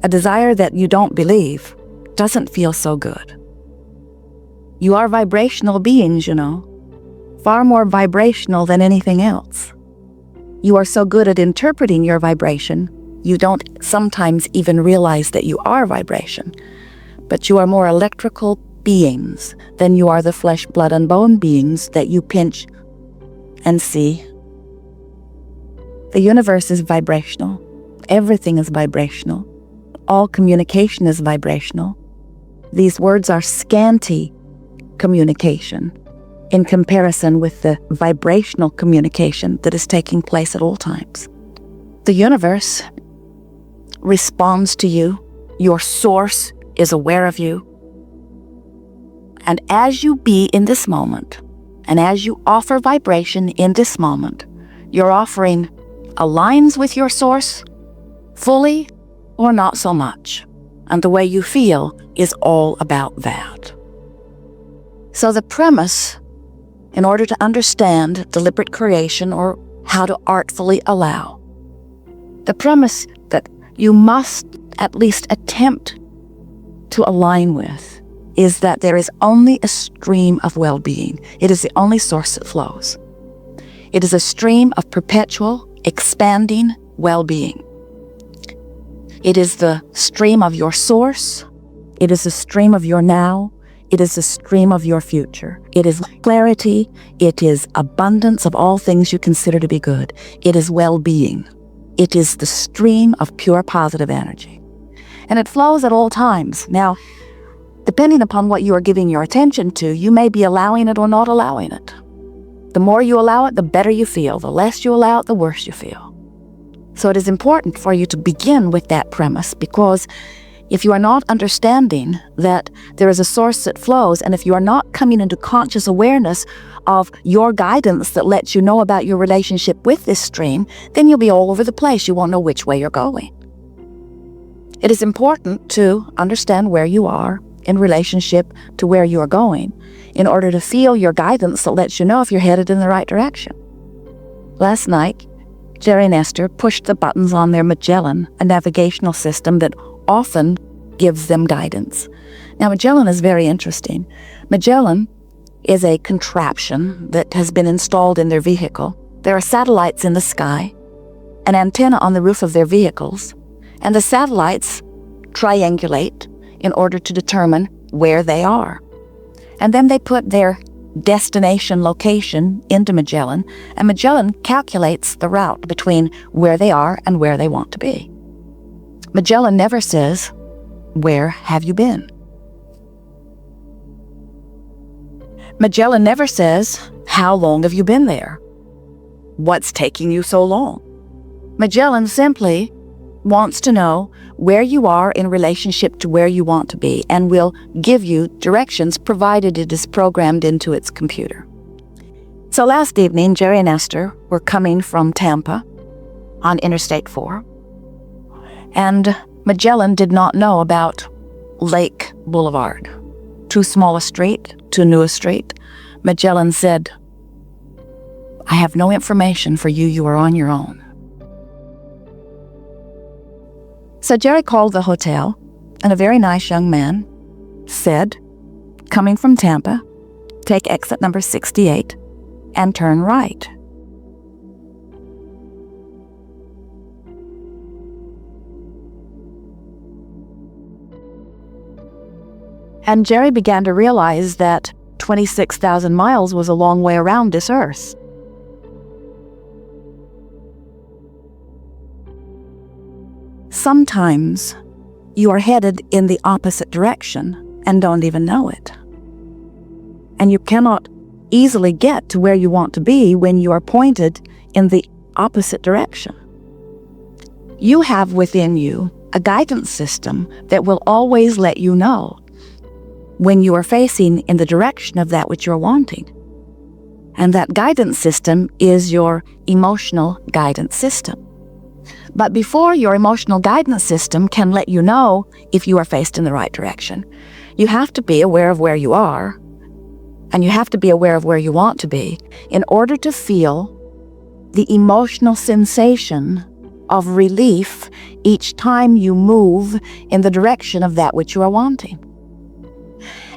A desire that you don't believe doesn't feel so good. You are vibrational beings, you know, far more vibrational than anything else. You are so good at interpreting your vibration, you don't sometimes even realize that you are vibration. But you are more electrical beings than you are the flesh, blood, and bone beings that you pinch and see. The universe is vibrational. Everything is vibrational. All communication is vibrational. These words are scanty communication in comparison with the vibrational communication that is taking place at all times. The universe responds to you. Your source is aware of you. And as you be in this moment, and as you offer vibration in this moment, your offering aligns with your source fully or not so much. And the way you feel is all about that. So the premise, in order to understand deliberate creation or how to artfully allow, the premise that you must at least attempt to align with is that there is only a stream of well-being. It is the only source that flows. It is a stream of perpetual, expanding well-being. It is the stream of your source. It is the stream of your now. It is the stream of your future. It is clarity. It is abundance of all things you consider to be good. It is well-being. It is the stream of pure positive energy. And it flows at all times. Now, depending upon what you are giving your attention to, you may be allowing it or not allowing it. The more you allow it, the better you feel. The less you allow it, the worse you feel. So it is important for you to begin with that premise, because if you are not understanding that there is a source that flows, and if you are not coming into conscious awareness of your guidance that lets you know about your relationship with this stream, then you'll be all over the place. You won't know which way you're going. It is important to understand where you are in relationship to where you are going in order to feel your guidance that lets you know if you're headed in the right direction. Last night, Jerry and Esther pushed the buttons on their Magellan, a navigational system that often gives them guidance. Now, Magellan is very interesting. Magellan is a contraption that has been installed in their vehicle. There are satellites in the sky, an antenna on the roof of their vehicles, and the satellites triangulate in order to determine where they are. And then they put their destination location into Magellan, and Magellan calculates the route between where they are and where they want to be. Magellan never says, "Where have you been?" Magellan never says, "How long have you been there? What's taking you so long?" Magellan simply wants to know where you are in relationship to where you want to be, and will give you directions provided it is programmed into its computer. So last evening, Jerry and Esther were coming from Tampa on Interstate 4, and Magellan did not know about Lake Boulevard. Too small a street, too new a street. Magellan said, "I have no information for you. You are on your own." So Jerry called the hotel, and a very nice young man said, "Coming from Tampa, take exit number 68 and turn right." And Jerry began to realize that 26,000 miles was a long way around this earth. Sometimes you are headed in the opposite direction and don't even know it. And you cannot easily get to where you want to be when you are pointed in the opposite direction. You have within you a guidance system that will always let you know when you are facing in the direction of that which you're wanting. And that guidance system is your emotional guidance system. But before your emotional guidance system can let you know if you are faced in the right direction, you have to be aware of where you are, and you have to be aware of where you want to be in order to feel the emotional sensation of relief each time you move in the direction of that which you are wanting.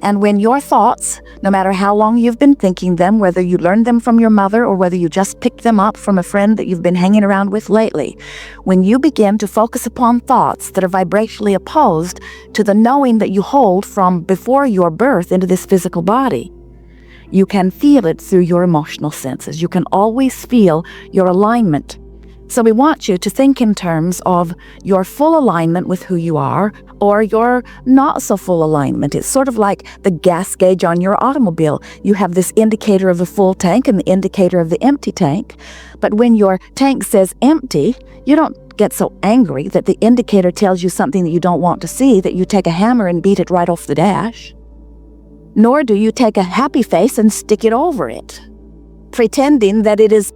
And when your thoughts, no matter how long you've been thinking them, whether you learned them from your mother or whether you just picked them up from a friend that you've been hanging around with lately, when you begin to focus upon thoughts that are vibrationally opposed to the knowing that you hold from before your birth into this physical body, you can feel it through your emotional senses. You can always feel your alignment. So we want you to think in terms of your full alignment with who you are or your not so full alignment. It's sort of like the gas gauge on your automobile. You have this indicator of the full tank and the indicator of the empty tank. But when your tank says empty, you don't get so angry that the indicator tells you something that you don't want to see that you take a hammer and beat it right off the dash. Nor do you take a happy face and stick it over it, pretending that it is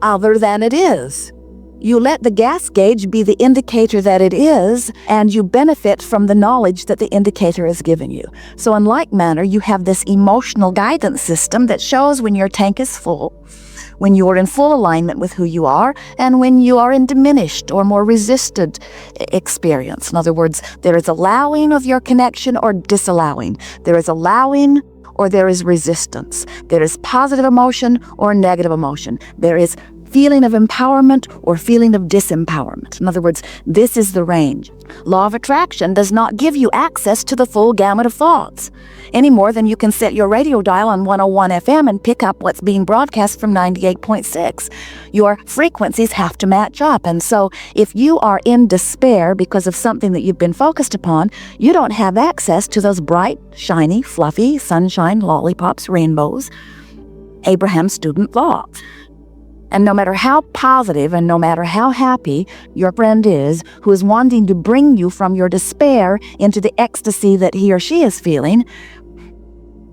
other than it is. You let the gas gauge be the indicator that it is, and you benefit from the knowledge that the indicator has given you. So in like manner, you have this emotional guidance system that shows when your tank is full, when you are in full alignment with who you are, and when you are in diminished or more resisted experience. In other words, there is allowing of your connection or disallowing. There is allowing or there is resistance. There is positive emotion or negative emotion. There is feeling of empowerment or feeling of disempowerment. In other words, this is the range. Law of attraction does not give you access to the full gamut of thoughts, any more than you can set your radio dial on 101 FM and pick up what's being broadcast from 98.6. Your frequencies have to match up, and so if you are in despair because of something that you've been focused upon, you don't have access to those bright, shiny, fluffy, sunshine, lollipops, rainbows, Abraham student thoughts. And no matter how positive and no matter how happy your friend is, who is wanting to bring you from your despair into the ecstasy that he or she is feeling,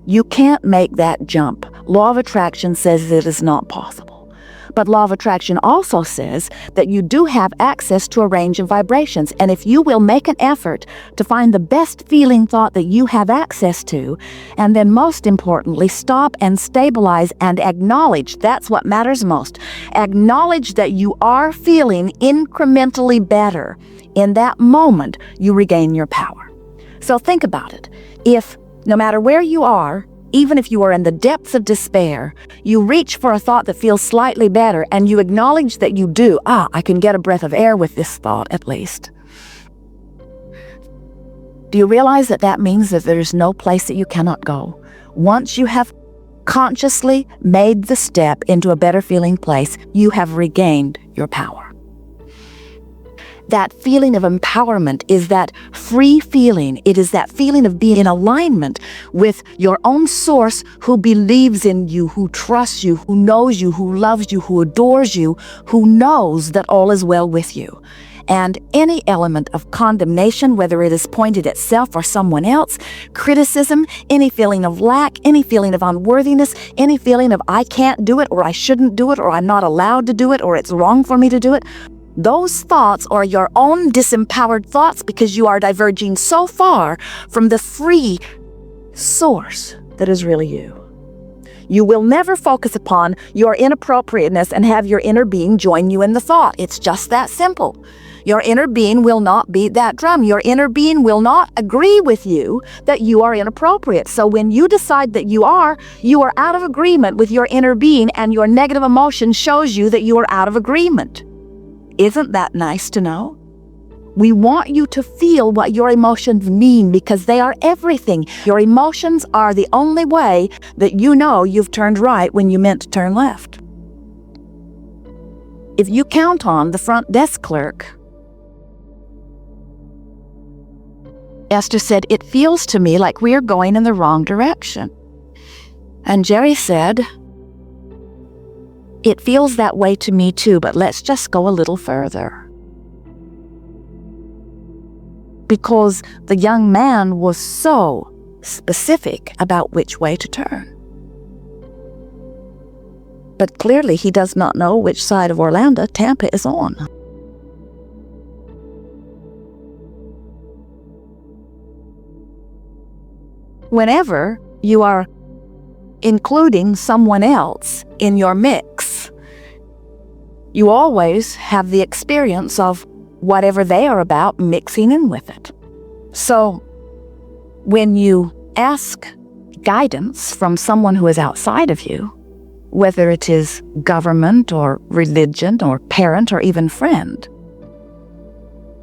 you can't make that jump. Law of attraction says it is not possible. But law of attraction also says that you do have access to a range of vibrations. And if you will make an effort to find the best feeling thought that you have access to, and then most importantly, stop and stabilize and acknowledge, that's what matters most. Acknowledge that you are feeling incrementally better. In that moment, you regain your power. So think about it. If no matter where you are, even if you are in the depths of despair, you reach for a thought that feels slightly better and you acknowledge that you do, I can get a breath of air with this thought at least. Do you realize that that means that there's no place that you cannot go? Once you have consciously made the step into a better feeling place, you have regained your power. That feeling of empowerment is that free feeling. It is that feeling of being in alignment with your own source who believes in you, who trusts you, who knows you, who loves you, who adores you, who knows that all is well with you. And any element of condemnation, whether it is pointed at self or someone else, criticism, any feeling of lack, any feeling of unworthiness, any feeling of I can't do it or I shouldn't do it or I'm not allowed to do it or it's wrong for me to do it, those thoughts are your own disempowered thoughts because you are diverging so far from the free source that is really you. You will never focus upon your inappropriateness and have your inner being join you in the thought. It's just that simple. Your inner being will not beat that drum. Your inner being will not agree with you that you are inappropriate. So when you decide that you are out of agreement with your inner being, and your negative emotion shows you that you are out of agreement. Isn't that nice to know? We want you to feel what your emotions mean because they are everything. Your emotions are the only way that you know you've turned right when you meant to turn left. If you count on the front desk clerk, Esther said, "It feels to me like we are going in the wrong direction." And Jerry said, "It feels that way to me too, but let's just go a little further." Because the young man was so specific about which way to turn. But clearly he does not know which side of Orlando Tampa is on. Whenever you are including someone else in your mix, you always have the experience of whatever they are about mixing in with it. So when you ask guidance from someone who is outside of you, whether it is government or religion or parent or even friend,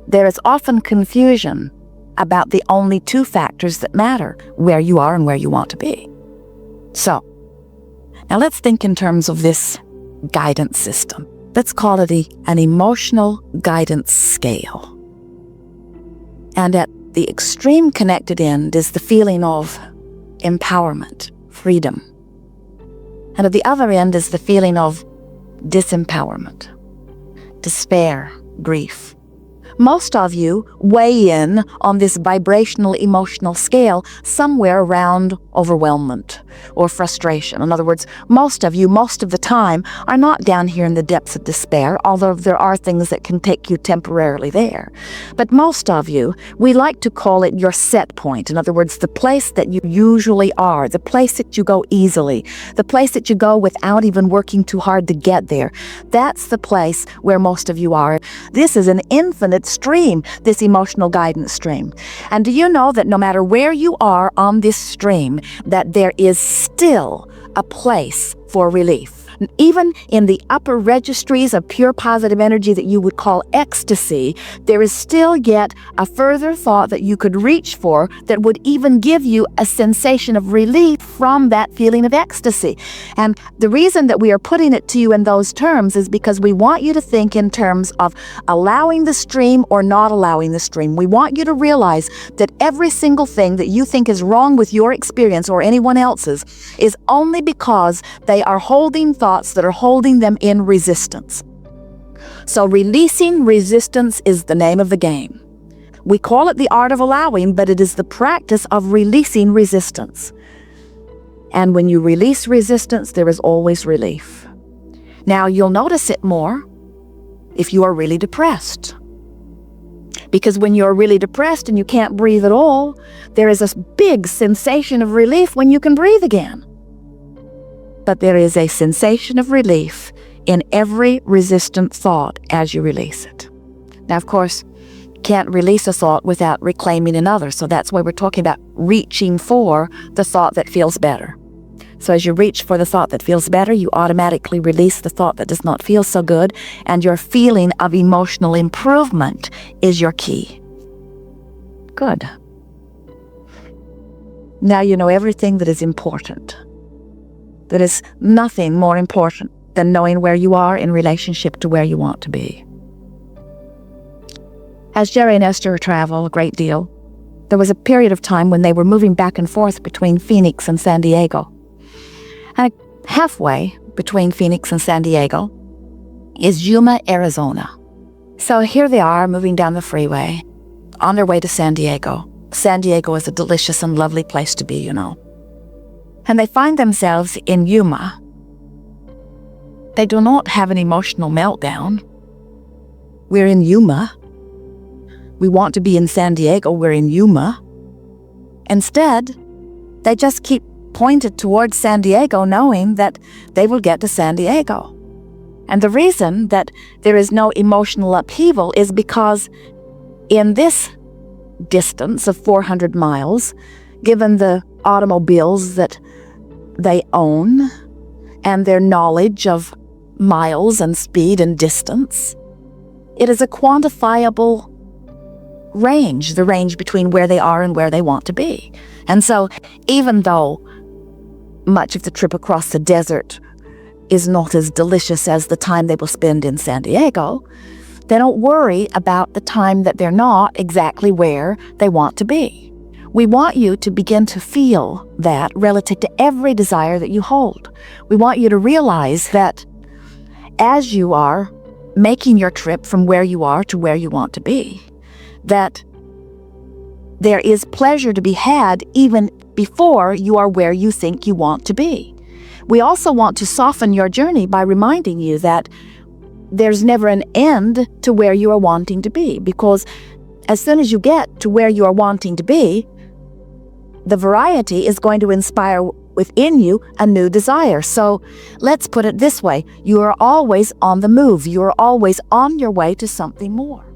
there is often confusion about the only two factors that matter, where you are and where you want to be. So, now let's think in terms of this guidance system. Let's call it an emotional guidance scale. And at the extreme connected end is the feeling of empowerment, freedom. And at the other end is the feeling of disempowerment, despair, grief. Most of you weigh in on this vibrational emotional scale somewhere around overwhelmment or frustration. In other words, most of you, most of the time, are not down here in the depths of despair, although there are things that can take you temporarily there. But most of you, we like to call it your set point. In other words, the place that you usually are, the place that you go easily, the place that you go without even working too hard to get there. That's the place where most of you are. This is an infinite stream, this emotional guidance stream. And do you know that no matter where you are on this stream, that there is still a place for relief? Even in the upper registries of pure positive energy that you would call ecstasy, there is still yet a further thought that you could reach for that would even give you a sensation of relief from that feeling of ecstasy. And the reason that we are putting it to you in those terms is because we want you to think in terms of allowing the stream or not allowing the stream. We want you to realize that every single thing that you think is wrong with your experience or anyone else's is only because they are holding thoughts that are holding them in resistance. So releasing resistance is the name of the game. We call it the art of allowing, but it is the practice of releasing resistance. And when you release resistance, there is always relief. Now, you'll notice it more if you are really depressed. Because when you're really depressed and you can't breathe at all, there is a big sensation of relief when you can breathe again. But there is a sensation of relief in every resistant thought as you release it. Now, of course, you can't release a thought without reclaiming another, so that's why we're talking about reaching for the thought that feels better. So as you reach for the thought that feels better, you automatically release the thought that does not feel so good, and your feeling of emotional improvement is your key. Good. Now you know everything that is important. There is nothing more important than knowing where you are in relationship to where you want to be. As Jerry and Esther travel a great deal, there was a period of time when they were moving back and forth between Phoenix and San Diego. And halfway between Phoenix and San Diego is Yuma, Arizona. So here they are moving down the freeway on their way to San Diego. San Diego is a delicious and lovely place to be, you know. And they find themselves in Yuma. They do not have an emotional meltdown. We're in Yuma. We want to be in San Diego. We're in Yuma. Instead, they just keep pointed towards San Diego, knowing that they will get to San Diego. And the reason that there is no emotional upheaval is because in this distance of 400 miles, given the automobiles that they own and their knowledge of miles and speed and distance, it is a quantifiable range, the range between where they are and where they want to be. And so even though much of the trip across the desert is not as delicious as the time they will spend in San Diego, they don't worry about the time that they're not exactly where they want to be. We want you to begin to feel that relative to every desire that you hold. We want you to realize that as you are making your trip from where you are to where you want to be, that there is pleasure to be had even before you are where you think you want to be. We also want to soften your journey by reminding you that there's never an end to where you are wanting to be, because as soon as you get to where you are wanting to be, the variety is going to inspire within you a new desire. So let's put it this way. You are always on the move. You are always on your way to something more.